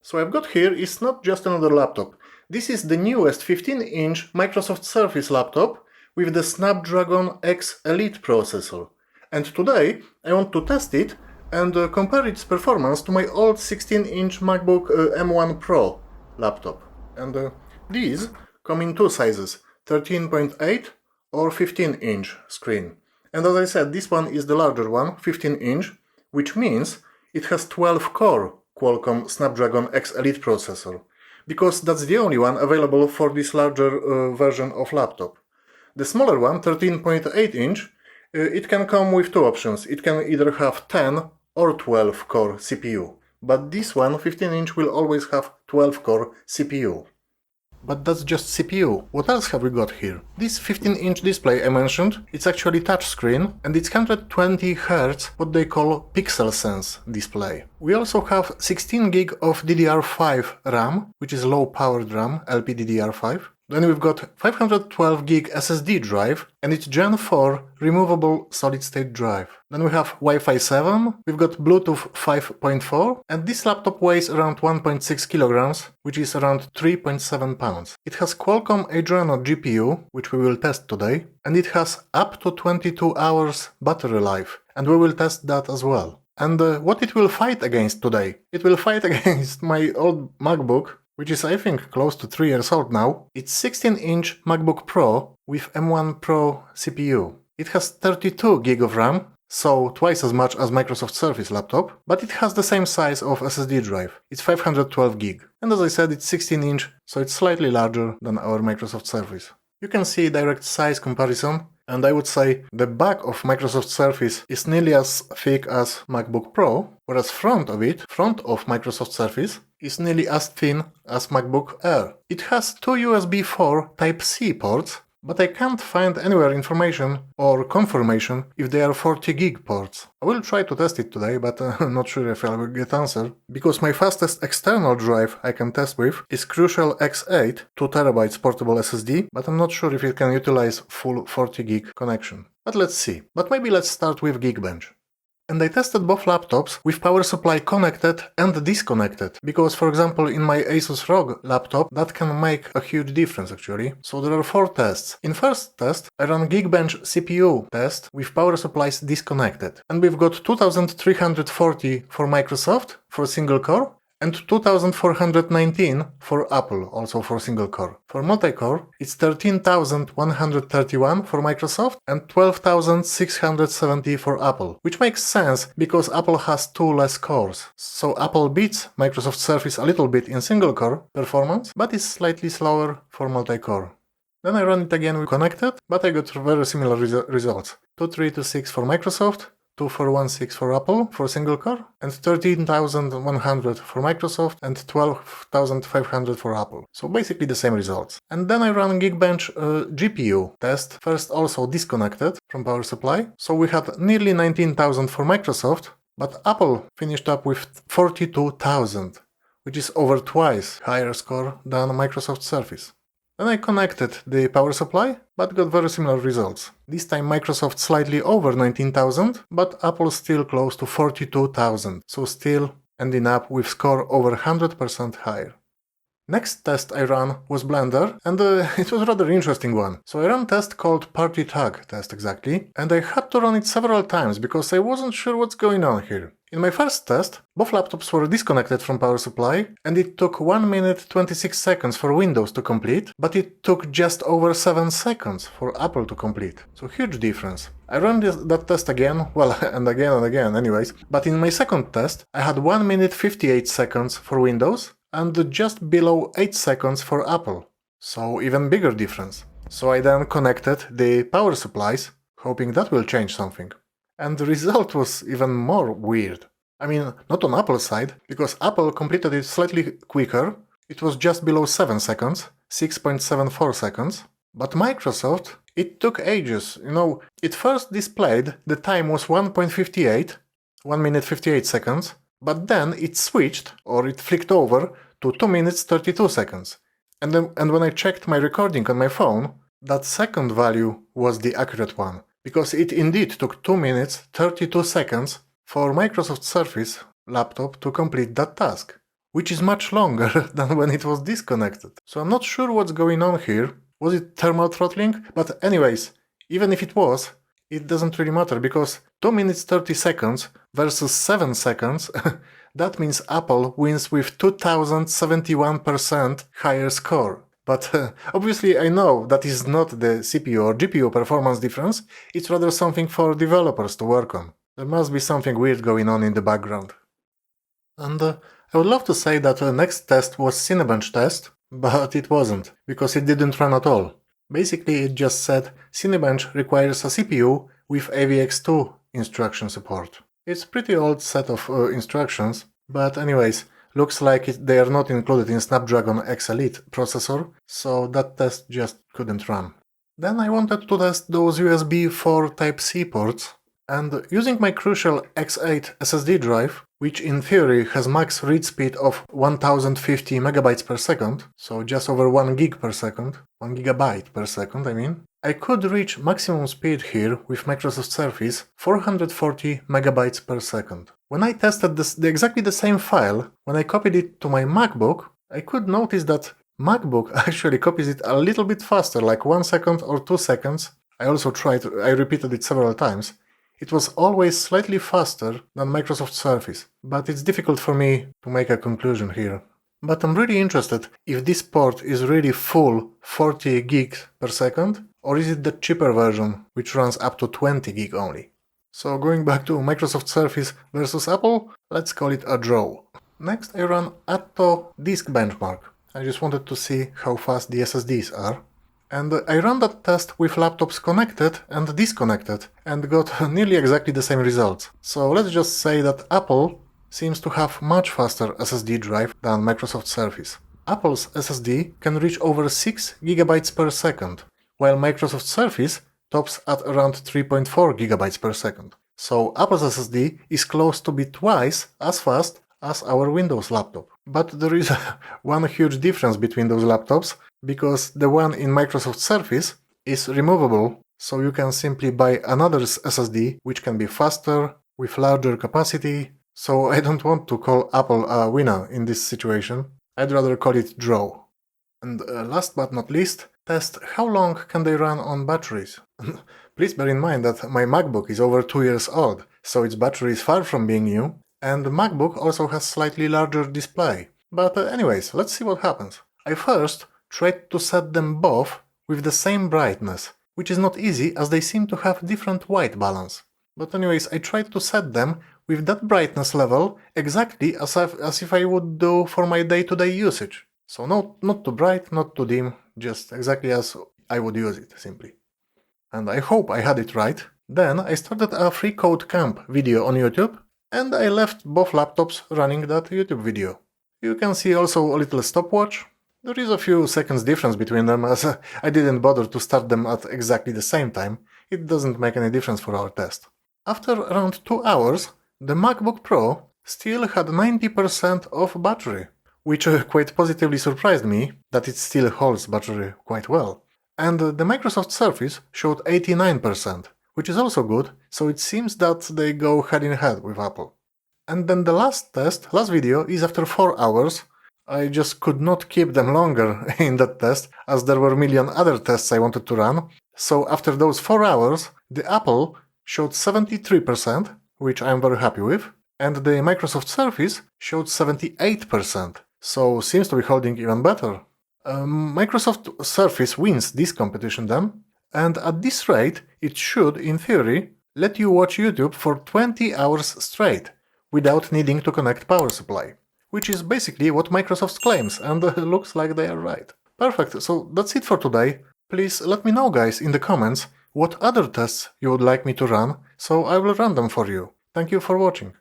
So I've got here is not just another laptop. This is the newest 15-inch Microsoft Surface laptop with the Snapdragon X Elite processor. And today I want to test it and compare its performance to my old 16-inch MacBook M1 Pro laptop. And these come in two sizes, 13.8 or 15-inch screen. And as I said, this one is the larger one, 15-inch, which means it has 12-core Qualcomm Snapdragon X Elite processor, because that's the only one available for this larger version of laptop. The smaller one, 13.8-inch, it can come with two options. It can either have 10 or 12-core CPU, but this one, 15-inch, will always have 12-core CPU. But that's just CPU. What else have we got here? This 15-inch display I mentioned, it's actually touchscreen, and it's 120 Hz, what they call Pixel Sense display. We also have 16 GB of DDR5 RAM, which is low-powered RAM, LPDDR5. Then we've got 512 GB SSD drive, and it's Gen 4 removable solid-state drive. Then we have Wi-Fi 7, we've got Bluetooth 5.4, and this laptop weighs around 1.6 kilograms, which is around 3.7 pounds. It has Qualcomm Adreno GPU, which we will test today, and it has up to 22 hours battery life, and we will test that as well. And what it will fight against today? It will fight against my old MacBook, which is I think close to 3 years old now. It's 16-inch MacBook Pro with M1 Pro CPU. It has 32 GB of RAM, so twice as much as Microsoft Surface laptop, but it has the same size of SSD drive. It's 512 GB. And as I said, it's 16-inch, so it's slightly larger than our Microsoft Surface. You can see direct size comparison, and I would say the back of Microsoft Surface is nearly as thick as MacBook Pro, whereas front of Microsoft Surface is nearly as thin as MacBook Air. It has two USB 4 Type-C ports, but I can't find anywhere information or confirmation if they are 40 GB ports. I will try to test it today, but I'm not sure if I will get answer, because my fastest external drive I can test with is Crucial X8 2TB portable SSD, but I'm not sure if it can utilize full 40 GB connection. But let's see. But maybe let's start with Geekbench. And I tested both laptops with power supply connected and disconnected, because for example in my Asus ROG laptop that can make a huge difference actually. So there are 4 tests. In first test I ran Geekbench CPU test with power supplies disconnected, and we've got 2340 for Microsoft for single core and 2419 for Apple, also for single core. For multi-core, it's 13,131 for Microsoft and 12,670 for Apple, which makes sense because Apple has 2 less cores. So Apple beats Microsoft Surface a little bit in single core performance, but is slightly slower for multi-core. Then I ran it again with connected, but I got very similar results. 2326 for Microsoft, 2416 for Apple for single core, and 13,100 for Microsoft and 12,500 for Apple. So basically the same results. And then I ran Geekbench GPU test, first also disconnected from power supply. So we had nearly 19,000 for Microsoft, but Apple finished up with 42,000, which is over twice higher score than Microsoft Surface. Then I connected the power supply, but got very similar results. This time Microsoft slightly over 19,000, but Apple still close to 42,000, so still ending up with score over 100% higher. Next test I ran was Blender, and it was a rather interesting one. So I ran a test called Party Tag test exactly, and I had to run it several times because I wasn't sure what's going on here. In my first test, both laptops were disconnected from power supply, and it took 1 minute 26 seconds for Windows to complete, but it took just over 7 seconds for Apple to complete. So huge difference. I ran that test again, well, and again anyways, but in my second test I had 1 minute 58 seconds for Windows, and just below 8 seconds for Apple. So even bigger difference. So I then connected the power supplies, hoping that will change something. And the result was even more weird. I mean, not on Apple's side, because Apple completed it slightly quicker. It was just below 7 seconds, 6.74 seconds. But Microsoft, it took ages. You know, it first displayed the time was 1.58, 1 minute 58 seconds, but then it switched, or it flicked over, to 2 minutes 32 seconds. And when I checked my recording on my phone, that second value was the accurate one, because it indeed took 2 minutes 32 seconds for Microsoft Surface laptop to complete that task. which is much longer than when it was disconnected. So I'm not sure what's going on here. Was it thermal throttling? But anyways, even if it was, it doesn't really matter because 2 minutes 30 seconds versus 7 seconds, that means Apple wins with 2071% higher score. But obviously I know that is not the CPU or GPU performance difference, it's rather something for developers to work on. There must be something weird going on in the background. And I would love to say that the next test was Cinebench test, but it wasn't, because it didn't run at all. Basically it just said Cinebench requires a CPU with AVX2 instruction support. It's pretty old set of instructions, but anyways, looks like they are not included in Snapdragon X Elite processor, so that test just couldn't run. Then I wanted to test those USB 4 Type-C ports, and using my Crucial X8 SSD drive, which in theory has max read speed of 1050 megabytes per second, so just over 1 gig per second, 1 gigabyte per second I mean, I could reach maximum speed here with Microsoft Surface 440 megabytes per second. When I tested exactly the same file, when I copied it to my MacBook, I could notice that MacBook actually copies it a little bit faster, like 1 second or 2 seconds. I repeated it several times. It was always slightly faster than Microsoft Surface, but it's difficult for me to make a conclusion here. But I'm really interested if this port is really full 40 gigs per second, or is it the cheaper version which runs up to 20 gig only. So going back to Microsoft Surface versus Apple, let's call it a draw. Next I ran Atto Disk Benchmark. I just wanted to see how fast the SSDs are. And I ran that test with laptops connected and disconnected and got nearly exactly the same results. So let's just say that Apple seems to have much faster SSD drive than Microsoft Surface. Apple's SSD can reach over 6 GB per second, while Microsoft Surface tops at around 3.4 GB per second. So Apple's SSD is close to be twice as fast as our Windows laptop. But there is one huge difference between those laptops, because the one in Microsoft Surface is removable, so you can simply buy another SSD which can be faster, with larger capacity. So I don't want to call Apple a winner in this situation, I'd rather call it draw. And last but not least, test how long can they run on batteries. Please bear in mind that my MacBook is over 2 years old, so its battery is far from being new, and the MacBook also has slightly larger display. But anyways, let's see what happens. I first tried to set them both with the same brightness, which is not easy as they seem to have different white balance. But anyways, I tried to set them with that brightness level exactly as if I would do for my day-to-day usage. So not too bright, not too dim, just exactly as I would use it, simply. And I hope I had it right. Then I started a free code camp video on YouTube, and I left both laptops running that YouTube video. You can see also a little stopwatch. There is a few seconds difference between them, as I didn't bother to start them at exactly the same time. It doesn't make any difference for our test. After around 2 hours, the MacBook Pro still had 90% of battery, which quite positively surprised me that it still holds battery quite well. And the Microsoft Surface showed 89%, which is also good, so it seems that they go head in head with Apple. And then the last video is after 4 hours. I just could not keep them longer in that test, as there were a million other tests I wanted to run. So after those 4 hours, the Apple showed 73%, which I'm very happy with, and the Microsoft Surface showed 78%, so seems to be holding even better. Microsoft Surface wins this competition then, and at this rate it should, in theory, let you watch YouTube for 20 hours straight, without needing to connect power supply. Which is basically what Microsoft claims, and looks like they are right. Perfect, so that's it for today. Please let me know, guys, in the comments what other tests you would like me to run, so I will run them for you. Thank you for watching.